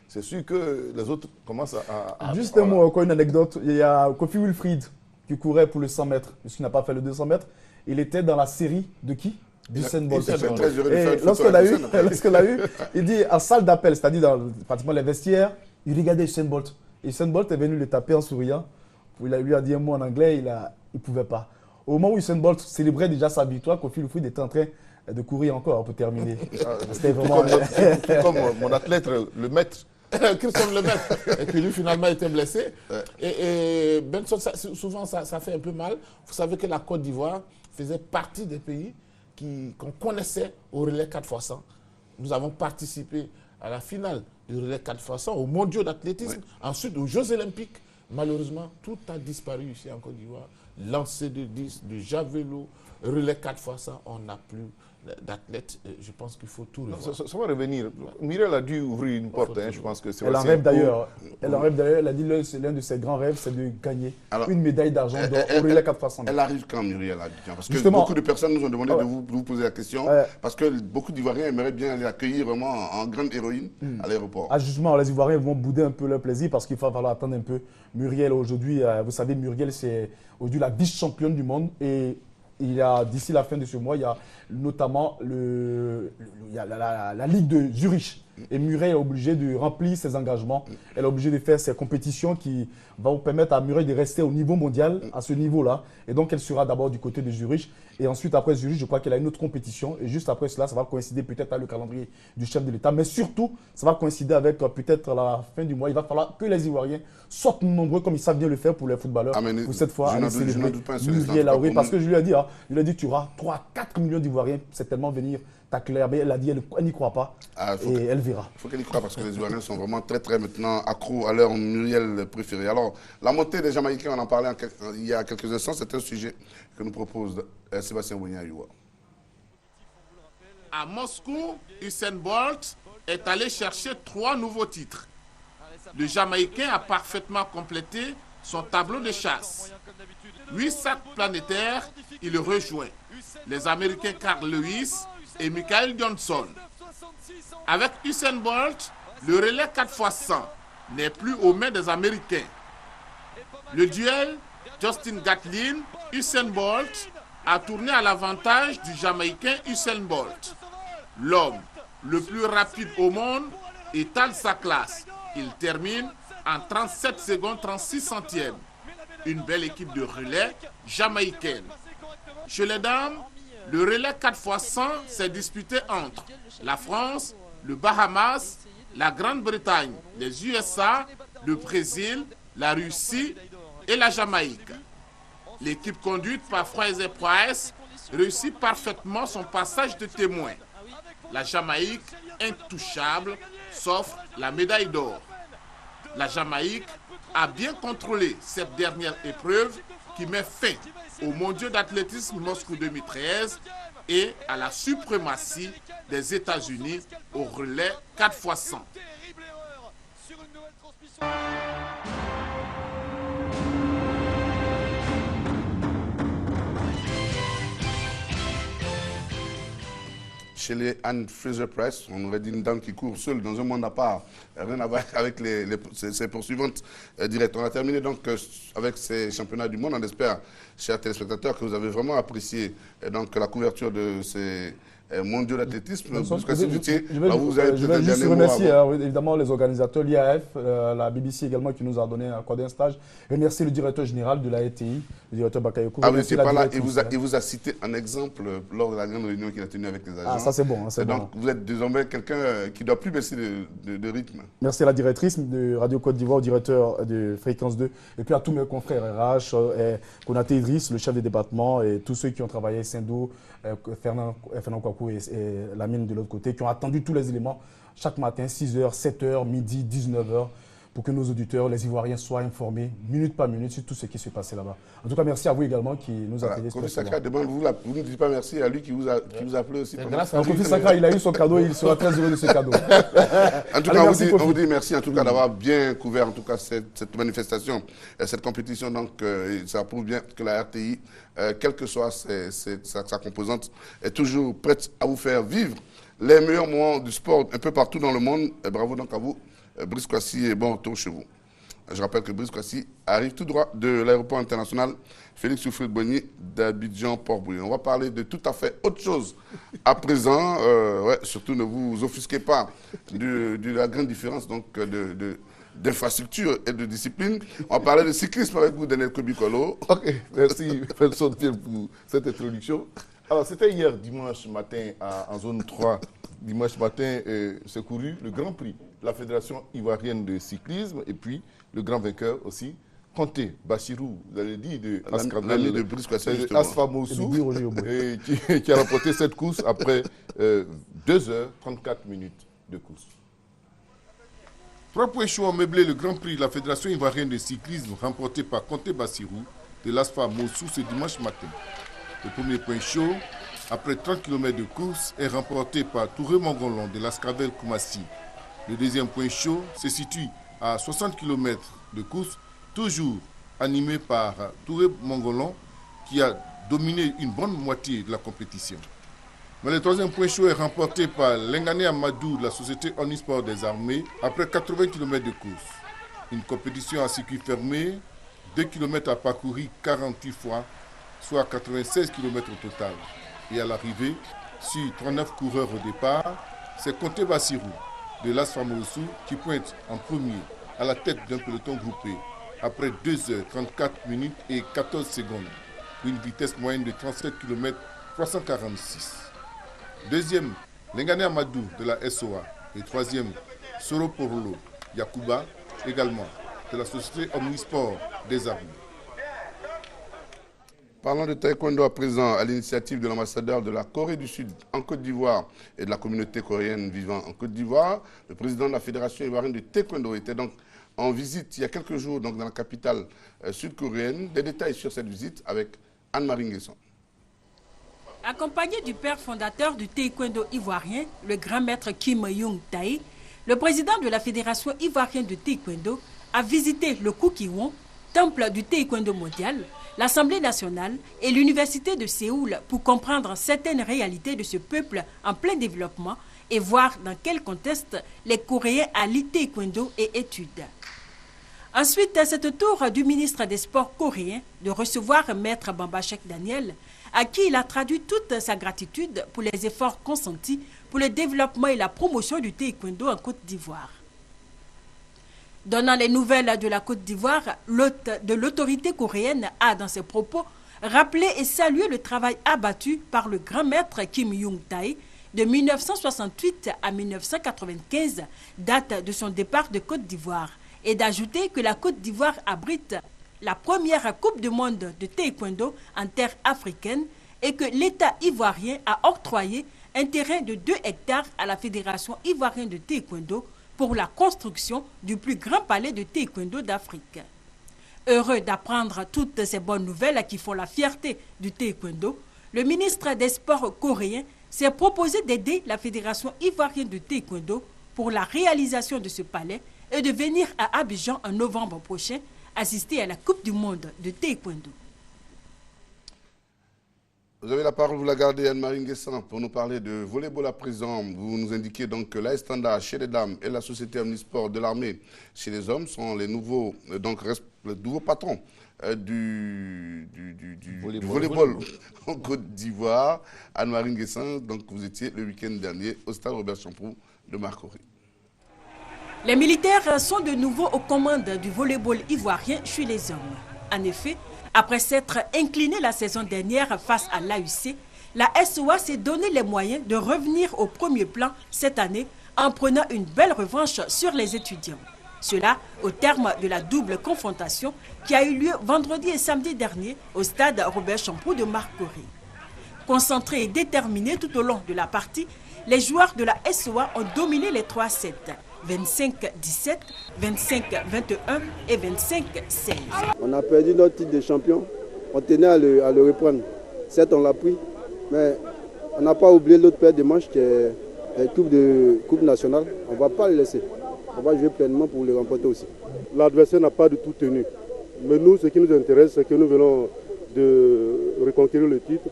c'est sûr que les autres commencent à Juste un mot, encore une anecdote. Il y a Kofi Wilfried qui courait pour le 100 mètres, puisqu'il n'a pas fait le 200 mètres. Il était dans la série de qui? Usain Bolt. Et lorsqu'on l'a eu, il dit en salle d'appel, c'est-à-dire dans pratiquement les vestiaires, il regardait Usain Bolt. Et Usain Bolt est venu le taper en souriant. Il lui a dit un mot en anglais, il ne pouvait pas. Au moment où Usain Bolt célébrait déjà sa victoire, Kofi Wilfried était en train de courir encore pour terminer. C'était vraiment... Comme mon athlète, le maître. Christophe Lemaître. Et puis lui, finalement, était blessé. Et Benson, souvent, ça fait un peu mal. Vous savez que la Côte d'Ivoire faisait partie des pays qu'on connaissait au relais 4x100. Nous avons participé à la finale du relais 4x100, aux mondiaux d'athlétisme, ensuite aux Jeux olympiques. Malheureusement, tout a disparu ici en Côte d'Ivoire. Lancer de 10, de javelot, relais 4x100, on n'a plus d'athlètes. Je pense qu'il faut tout revoir. Ça va revenir. Mireille a dû ouvrir une porte. Je pense que elle en rêve d'ailleurs. Elle a dit l'un de ses grands rêves, c'est de gagner une médaille d'argent au relais 4x100. Elle arrive quand, Muriel, à Abidjan? Parce que beaucoup de personnes nous ont demandé de vous poser la question. Parce que beaucoup d'Ivoiriens aimeraient bien l'accueillir vraiment en grande héroïne à l'aéroport. Justement, les Ivoiriens vont bouder un peu leur plaisir parce qu'il va falloir attendre un peu. Muriel, aujourd'hui, vous savez, Muriel, c'est aujourd'hui la vice-championne du monde. Et il y a, d'ici la fin de ce mois, il y a notamment la Ligue de Zurich. Et Muriel est obligée de remplir ses engagements. Elle est obligée de faire ses compétitions qui vont permettre à Muriel de rester au niveau mondial, à ce niveau-là. Et donc, elle sera d'abord du côté de Zurich. Et ensuite, après Zurich, je crois qu'elle a une autre compétition. Et juste après cela, ça va coïncider peut-être avec le calendrier du chef de l'État. Mais surtout, ça va coïncider avec peut-être la fin du mois. Il va falloir que les Ivoiriens soient nombreux, comme ils savent bien le faire pour les footballeurs. Pour cette fois, aller célébrer Muriel Aouré. Parce que je lui ai dit, tu auras 3-4 millions d'Ivoiriens certainement venir tacler. Mais elle a dit, elle n'y croit pas. Et elle verra. Il faut qu'elle y croie parce que les Ivoiriens sont vraiment très, très maintenant accros à leur Muriel préférée. Alors, la montée des Jamaïcains, on en parlait il y a quelques instants, c'est un sujet que nous propose Sébastien Boigny-Ayoua. À Moscou, Usain Bolt est allé chercher 3 nouveaux titres. Le Jamaïcain a parfaitement complété son tableau de chasse. 8 sacs planétaires, il le rejoint. Les Américains Carl Lewis et Michael Johnson. Avec Usain Bolt, le relais 4x100 n'est plus aux mains des Américains. Le duel Justin Gatlin, Usain Bolt a tourné à l'avantage du Jamaïcain Usain Bolt. L'homme le plus rapide au monde étale sa classe. Il termine en 37 secondes 36 centièmes. Une belle équipe de relais jamaïcaine. Chez les dames, le relais 4x100 s'est disputé entre la France, le Bahamas, la Grande-Bretagne, les USA, le Brésil, la Russie et la Jamaïque. L'équipe conduite par Fraser Price réussit parfaitement son passage de témoin. La Jamaïque, intouchable, s'offre la médaille d'or. La Jamaïque a bien contrôlé cette dernière épreuve qui met fin aux mondiaux d'athlétisme Moscou 2013 et à la suprématie des États-Unis au relais 4x100. Chez les Anne Fraser-Price, on aurait dit une dame qui court seule dans un monde à part, rien à voir avec ses poursuivantes directes. On a terminé donc avec ces championnats du monde. On espère, chers téléspectateurs, que vous avez vraiment apprécié donc, la couverture de ces mondiaux d'athlétisme. Je vous vais juste remercier évidemment les organisateurs, l'IAF, la BBC également qui nous a accordé un stage. Remercier le directeur général de la RTI, le directeur Bakayoko. Ah, vous n'étiez pas là, il vous a cité un exemple lors de la grande réunion qu'il a tenue avec les agents. Ah, ça c'est bon. Donc vous êtes désormais quelqu'un qui ne doit plus baisser de rythme. Merci à la directrice de Radio Côte d'Ivoire, au directeur de Fréquence 2, et puis à tous mes confrères RH, Konaté Idriss, le chef des départements, et tous ceux qui ont travaillé, Sendo, Fernand Kouakou et Lamine de l'autre côté, qui ont attendu tous les éléments chaque matin, 6h, 7h, midi, 19h, pour que nos auditeurs, les Ivoiriens, soient informés, minute par minute, sur tout ce qui s'est passé là-bas. En tout cas, merci à vous également qui nous a payé. Kofi Sakra demande, vous ne dites pas merci à lui qui vous a appelé aussi. Kofi Sakra, il a eu son cadeau, il sera très heureux de ce cadeau. En tout cas, on vous dit merci en tout cas d'avoir bien couvert en tout cas cette manifestation, cette compétition. Donc, ça prouve bien que la RTI, quelle que soit sa composante, est toujours prête à vous faire vivre les meilleurs moments du sport un peu partout dans le monde. Et bravo donc à vous, Brice Kouassi, et bon retour chez vous. Je rappelle que Brice Kouassi arrive tout droit de l'aéroport international Félix Houphouët-Boigny d'Abidjan-Port-Bouillet. On va parler de tout à fait autre chose à présent. Surtout ne vous offusquez pas de la grande différence donc d'infrastructure et de discipline. On va parler de cyclisme avec vous, Daniel Kobikolo. Ok, merci Felson Pierre pour cette introduction. Alors, c'était hier dimanche matin en zone 3. Dimanche matin, c'est couru le Grand Prix de la Fédération ivoirienne de cyclisme et puis le grand vainqueur aussi, Kanté Bassirou, vous avez dit, de Asfa Moussou, qui a remporté cette course après 2h34 de course. 3 points chauds ont meublé le Grand Prix de la Fédération ivoirienne de cyclisme remporté par Kanté Bassirou de l'Asfa Moussou ce dimanche matin. Le premier point chaud, après 30 km de course, est remporté par Touré Mongolon de l'Ascavel Koumassi. Le deuxième point chaud se situe à 60 km de course, toujours animé par Touré Mongolon, qui a dominé une bonne moitié de la compétition. Mais le troisième point chaud est remporté par Lengane Amadou de la société Omnisport des Armées après 80 km de course. Une compétition à circuit fermé, 2 km à parcourir 48 fois, soit 96 km au total. Et à l'arrivée, sur 39 coureurs au départ, c'est Kanté Bassirou de l'Asfa Moussou qui pointe en premier à la tête d'un peloton groupé après 2h34 et 14 secondes pour une vitesse moyenne de 37 km 346. Deuxième, Lengane Amadou de la SOA. Et troisième, Soro Porlo Yakuba, également de la société Omnisport des Armées. Parlons de taekwondo à présent, à l'initiative de l'ambassadeur de la Corée du Sud en Côte d'Ivoire et de la communauté coréenne vivant en Côte d'Ivoire. Le président de la Fédération ivoirienne de taekwondo était donc en visite il y a quelques jours donc dans la capitale sud-coréenne. Des détails sur cette visite avec Anne-Marie Nguesson. Accompagné du père fondateur du taekwondo ivoirien, le grand maître Kim Young-tae, le président de la Fédération ivoirienne de taekwondo a visité le Kukiwon, temple du taekwondo mondial, l'Assemblée nationale et l'Université de Séoul pour comprendre certaines réalités de ce peuple en plein développement et voir dans quel contexte les Coréens allient taekwondo et études. Ensuite, c'est au tour du ministre des Sports coréen de recevoir Maître Bambachek Daniel, à qui il a traduit toute sa gratitude pour les efforts consentis pour le développement et la promotion du taekwondo en Côte d'Ivoire. Donnant les nouvelles de la Côte d'Ivoire, l'hôte de l'autorité coréenne a, dans ses propos, rappelé et salué le travail abattu par le grand maître Kim Young-tae de 1968 à 1995, date de son départ de Côte d'Ivoire, et d'ajouter que la Côte d'Ivoire abrite la première Coupe du monde de taekwondo en terre africaine et que l'État ivoirien a octroyé un terrain de 2 hectares à la Fédération ivoirienne de taekwondo pour la construction du plus grand palais de taekwondo d'Afrique. Heureux d'apprendre toutes ces bonnes nouvelles qui font la fierté du taekwondo, le ministre des Sports coréen s'est proposé d'aider la Fédération ivoirienne de taekwondo pour la réalisation de ce palais et de venir à Abidjan en novembre prochain assister à la Coupe du monde de taekwondo. Vous avez la parole, vous la gardez, Anne-Marie Nguessan, pour nous parler de volleyball à présent. Vous nous indiquez donc que l'AS Tanda chez les dames et la société Omnisport de l'armée chez les hommes sont les nouveaux, les nouveaux patrons du volleyball en Côte d'Ivoire. Anne-Marie Nguessan, donc vous étiez le week-end dernier au stade Robert Champrou de Marcory. Les militaires sont de nouveau aux commandes du volleyball ivoirien chez les hommes. En effet, après s'être incliné la saison dernière face à l'AUC, la SOA s'est donné les moyens de revenir au premier plan cette année en prenant une belle revanche sur les étudiants. Cela au terme de la double confrontation qui a eu lieu vendredi et samedi dernier au stade Robert Champrou de Marcory. Concentrés et déterminés tout au long de la partie, les joueurs de la SOA ont dominé les 3 sets. 25-17, 25-21 et 25-16. On a perdu notre titre de champion. On tenait à le reprendre. Certes, on l'a pris, mais on n'a pas oublié l'autre paire de manches qui est la coupe nationale. On ne va pas le laisser. On va jouer pleinement pour le remporter aussi. L'adversaire n'a pas du tout tenu. Mais nous, ce qui nous intéresse, c'est que nous venons de reconquérir le titre.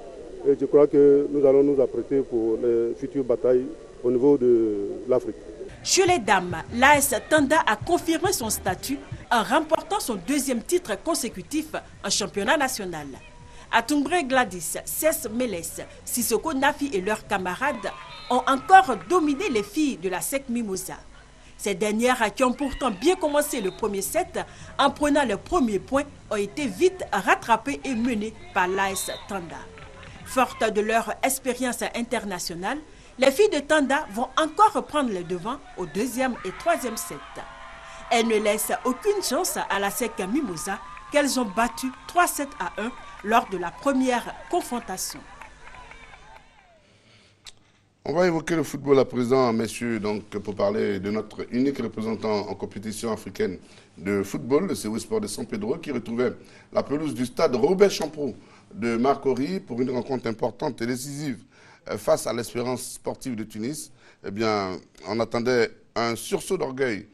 Et je crois que nous allons nous apprêter pour les futures batailles au niveau de l'Afrique. Chez les dames, l'AS Tanda a confirmé son statut en remportant son 2e titre consécutif en championnat national. Atumbre Gladys, Cess Meles, Sissoko Nafi et leurs camarades ont encore dominé les filles de la SEC Mimosa. Ces dernières, qui ont pourtant bien commencé le premier set en prenant le premier point, ont été vite rattrapées et menées par l'AS Tanda. Fortes de leur expérience internationale, les filles de Tanda vont encore reprendre le devant au 2e et 3e set. Elles ne laissent aucune chance à la SEC Mimosa qu'elles ont battu 3-7 à 1 lors de la première confrontation. On va évoquer le football à présent, messieurs, donc, pour parler de notre unique représentant en compétition africaine de football, le CEW Sport de San Pedro, qui retrouvait la pelouse du stade Robert Champrou de Marcory pour une rencontre importante et décisive face à l'Espérance sportive de Tunis. Eh bien, on attendait un sursaut d'orgueil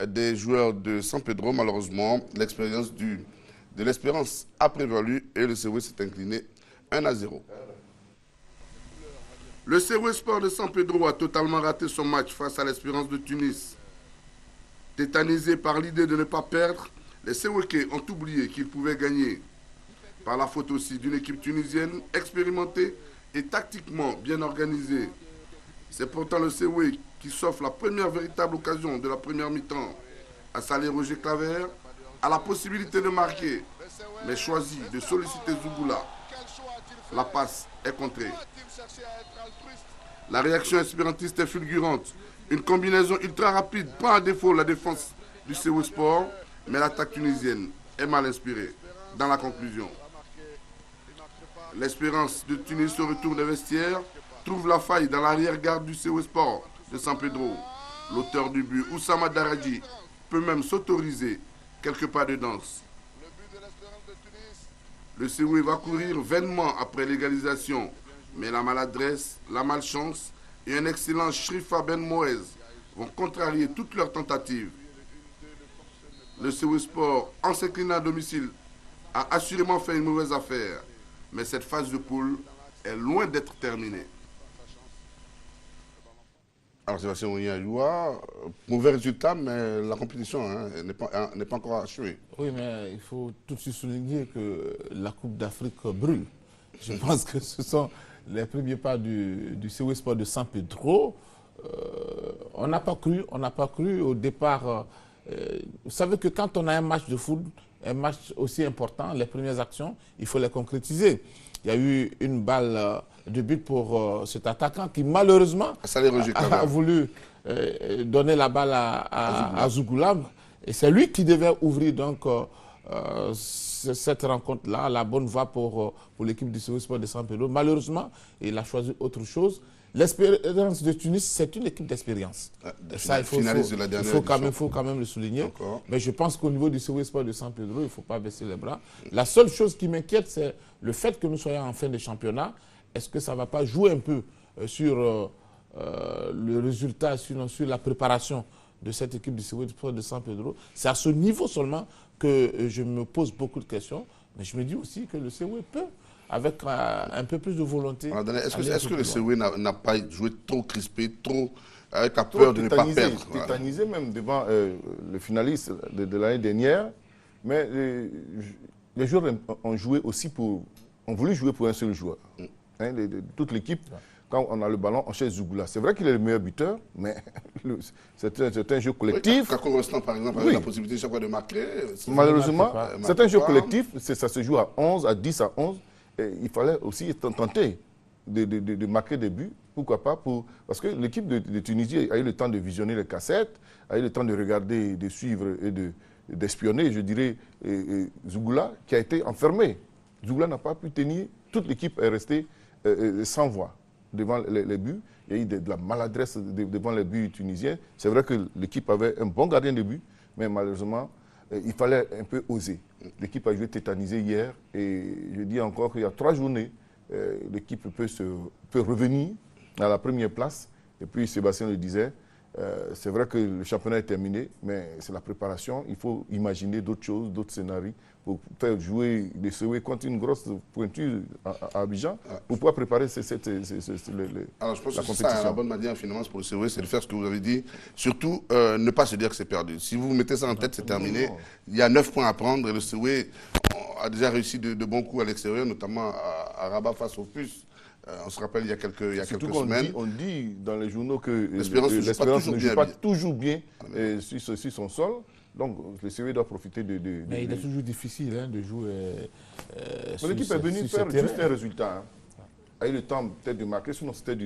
des joueurs de San Pedro. Malheureusement, l'expérience de l'Espérance a prévalu et le CEW s'est incliné 1-0. Le CEW Sport de San Pedro a totalement raté son match face à l'Espérance de Tunis. Tétanisés par l'idée de ne pas perdre, les CEWKés ont oublié qu'ils pouvaient gagner. Par la faute aussi d'une équipe tunisienne expérimentée et tactiquement bien organisée. C'est pourtant le CEW qui s'offre la première véritable occasion de la première mi-temps à Salé Roger Claver, a la possibilité de marquer, mais choisit de solliciter Zougoula. La passe est contrée. La réaction espérantiste est fulgurante. Une combinaison ultra rapide prend à défaut la défense du CEW Sport, mais l'attaque tunisienne est mal inspirée. Dans la conclusion, l'Espérance de Tunis au retour des vestiaires trouve la faille dans l'arrière-garde du CEW Sport de San Pedro. L'auteur du but, Oussama Daradji, peut même s'autoriser quelques pas de danse. Le CEW va courir vainement après l'égalisation, mais la maladresse, la malchance et un excellent Shrifa Ben Moez vont contrarier toutes leurs tentatives. Le CEW Sport, en s'inclinant à domicile, a assurément fait une mauvaise affaire. Mais cette phase de poule est loin d'être terminée. Alors Sébastien Onyayoua, mauvais résultat, mais la compétition n'est pas encore achevée. Oui, mais il faut tout de suite souligner que la Coupe d'Afrique brûle. Je pense que ce sont les premiers pas du CEW Sport de San Pedro. On n'a pas cru au départ. Vous savez que quand on a un match de foot, un match aussi important, les premières actions, il faut les concrétiser. Il y a eu une balle de but pour cet attaquant qui malheureusement a voulu donner la balle à Zougoulab. Et c'est lui qui devait ouvrir donc cette rencontre-là, la bonne voie pour l'équipe du CEW Sport de San Pedro. Malheureusement, il a choisi autre chose. L'Espérance de Tunis, c'est une équipe d'expérience. Ça, il faut quand même le souligner. Encore. Mais je pense qu'au niveau du CEW Sport de San Pedro, il ne faut pas baisser les bras. La seule chose qui m'inquiète, c'est le fait que nous soyons en fin de championnat. Est-ce que ça ne va pas jouer un peu sur le résultat, sur la préparation de cette équipe du CEW Sport de San Pedro? C'est à ce niveau seulement que je me pose beaucoup de questions. Mais je me dis aussi que le CEW peut avec un peu plus de volonté. Est-ce que le COE n'a pas joué trop crispé, trop avec la peur de ne pas perdre? Tétanisé même devant le finaliste de l'année dernière. Mais les joueurs ont joué aussi ont voulu jouer pour un seul joueur. Hein, toute l'équipe, quand on a le ballon, on cherche Zougoula. C'est vrai qu'il est le meilleur buteur, mais c'est un jeu collectif. Kako Rostand, par exemple, avait la possibilité chaque fois de marquer. Malheureusement, c'est un jeu collectif. Ça se joue à 11, à 10, à 11. Et il fallait aussi tenter de marquer des buts. Pourquoi pas? Parce que l'équipe de Tunisie a eu le temps de visionner les cassettes, a eu le temps de regarder, de suivre et d'espionner, je dirais, Zougoula, qui a été enfermé. Zougoula n'a pas pu tenir. Toute l'équipe est restée sans voix devant les buts. Il y a eu de la maladresse devant les buts tunisiens. C'est vrai que l'équipe avait un bon gardien de but, mais malheureusement, il fallait un peu oser. L'équipe a joué tétanisée hier et je dis encore qu'il y a 3 journées, l'équipe peut revenir à la première place. Et puis Sébastien le disait, c'est vrai que le championnat est terminé, mais c'est la préparation. Il faut imaginer d'autres choses, d'autres scénarios pour faire jouer les COE contre une grosse pointure à Abidjan pour pouvoir préparer Alors je pense que c'est ça, la bonne manière finalement pour le COE, c'est de faire ce que vous avez dit. Surtout, ne pas se dire que c'est perdu. Si vous mettez ça en tête, c'est terminé. Il y a 9 points à prendre et le COE a déjà réussi de bons coups à l'extérieur, notamment à Rabat face au Puces. On se rappelle il y a quelques semaines. On dit dans les journaux que l'Espérance ne joue pas toujours bien sur son sol. Donc le COE doit profiter Mais il est toujours difficile de jouer. L'équipe est venue faire juste un résultat. A eu le temps peut-être de marquer, sinon c'était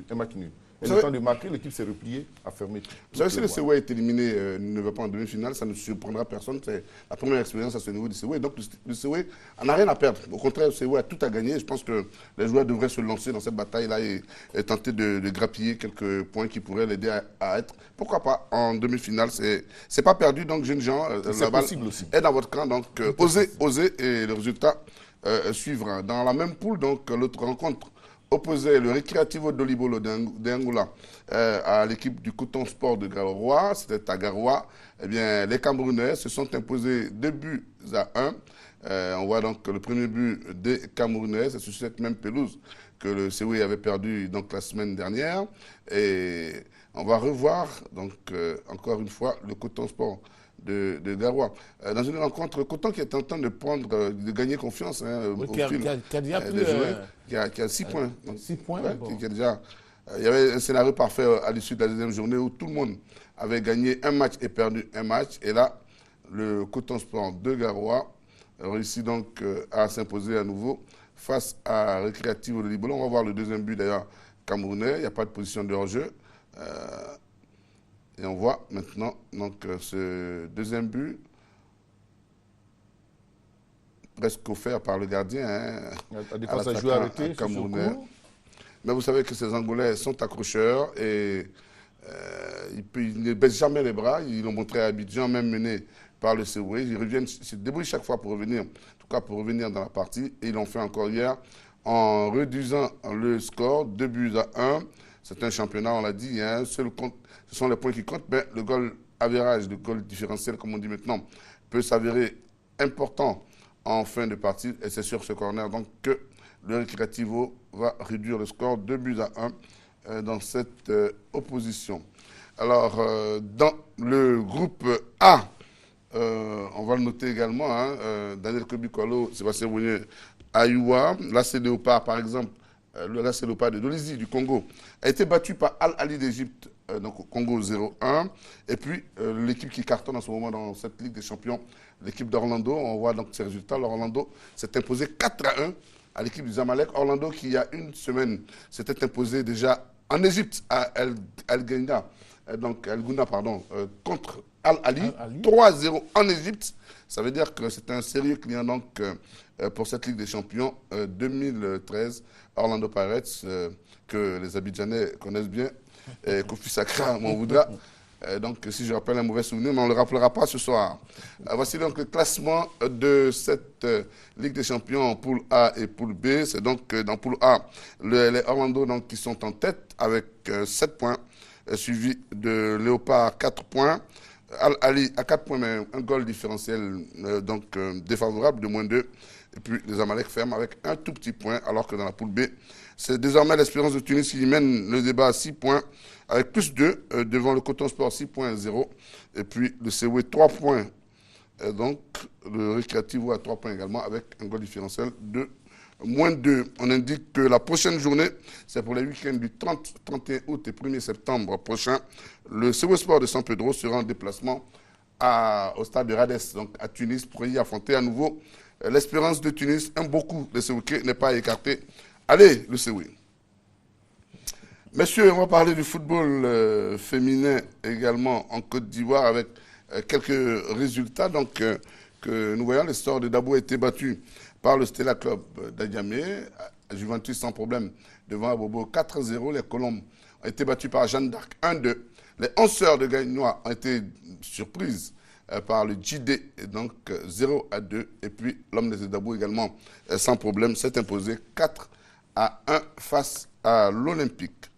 un match nul. Et le temps de marquer, l'équipe s'est repliée, a fermé. Vous savez, si le COE est éliminé, ne va pas en demi-finale, ça ne surprendra personne. C'est la première expérience à ce niveau du COE. Donc le COE n'a rien à perdre. Au contraire, le COE a tout à gagner. Je pense que les joueurs devraient se lancer dans cette bataille-là et tenter de grappiller quelques points qui pourraient l'aider à être, pourquoi pas, en demi-finale. C'est pas perdu, donc jeunes gens, la balle est dans votre camp. Donc osez et le résultat suivra. Dans la même poule, donc l'autre rencontre opposait le Recreativo d'Olibolo d'Angola à l'équipe du Coton Sport de Garoua, c'était à Garoua. Eh bien, les Camerounais se sont imposés 2-1. On voit donc que le premier but des Camerounais, c'est sur cette même pelouse que le COE avait perdu donc la semaine dernière. Et on va revoir donc encore une fois le Coton Sport de Garoua. Dans une rencontre, Coton qui est en train de gagner confiance qui a 6 points. 6 points, il y avait un scénario parfait à l'issue de la deuxième journée où tout le monde avait gagné un match et perdu un match. Et là, le Coton Sport de Garoua réussit donc à s'imposer à nouveau face à Recreativo de Libolo. On va voir le deuxième but d'ailleurs camerounais. Il n'y a pas de position de hors-jeu. Et on voit maintenant donc, ce deuxième but, presque offert par le gardien. La défense a joué arrêté, camerounais. Mais vous savez que ces Angolais sont accrocheurs et ils ne baissent jamais les bras. Ils l'ont montré à Abidjan, même mené par le COE. Ils reviennent, se débrouillent chaque fois pour revenir, en tout cas pour revenir dans la partie. Et ils l'ont fait encore hier en réduisant le score, 2-1. C'est un championnat, on l'a dit, seul compte, ce sont les points qui comptent, mais le goal average, le goal différentiel, comme on dit maintenant, peut s'avérer important en fin de partie. Et c'est sur ce corner donc que le Recreativo va réduire le score 2-1 dans cette opposition. Alors, dans le groupe A, on va le noter également, Daniel Kobi-Kolo, Sébastien Bounier, Ayoua, l'AC Léopard par exemple, l'AC Léopard de Dolisie du Congo, a été battu par Al-Ali d'Égypte, donc au Congo 0-1. Et puis l'équipe qui cartonne en ce moment dans cette Ligue des Champions, l'équipe d'Orlando, on voit donc ces résultats. Orlando s'est imposé 4-1 à l'équipe du Zamalek. Orlando qui il y a une semaine s'était imposé déjà en Égypte à El Gouna, contre Al-Ali, 3-0 en Égypte. Ça veut dire que c'est un sérieux client donc pour cette Ligue des Champions 2013. Orlando Pirates, que les Abidjanais connaissent bien, Kofi Sakra m'en voudra. Donc, si je rappelle un mauvais souvenir, mais on ne le rappellera pas ce soir. Voici donc le classement de cette Ligue des Champions en poule A et poule B. C'est donc dans poule A, les Orlando donc, qui sont en tête avec 7 points, suivi de Léopard 4 points. Al-Ali à 4 points, mais un goal différentiel donc défavorable de -2. Et puis les Amalek ferment avec un tout petit point, alors que dans la poule B, c'est désormais l'Espérance de Tunis qui mène le débat à 6 points, avec plus 2 devant le Coton Sport 6.0. Et puis le COE 3 points. Et donc le Récréativo à 3 points également, avec un goal différentiel de -2. On indique que la prochaine journée, c'est pour les week-ends du 30, 31 août et 1er septembre prochain. Le COE Sport de San Pedro sera en déplacement au stade de Rades, donc à Tunis, pour y affronter à nouveau l'Espérance de Tunis. Un beau coup de ce week-end n'est pas écarté. Allez, le COE. Messieurs, on va parler du football féminin également en Côte d'Ivoire avec quelques résultats. Donc, que nous voyons, le Stars de Dabo a été battu par le Stella Club d'Adjamé, Juventus sans problème devant Abobo 4-0. Les Colombes ont été battus par Jeanne d'Arc 1-2. Les 11 sœurs de Gagnois ont été surprises par le JD, et donc 0-2. Et puis l'homme de Dabo également sans problème s'est imposé 4-1 face à l'Olympique.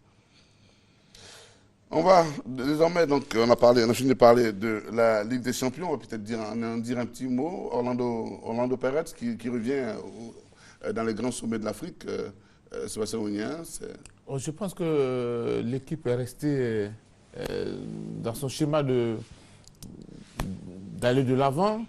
On va désormais, donc on a fini de parler de la Ligue des Champions, on va peut-être en dire un petit mot. Orlando Pirates qui revient dans les grands sommets de l'Afrique. Sébastien Ounien, je pense que l'équipe est restée dans son schéma d'aller de l'avant.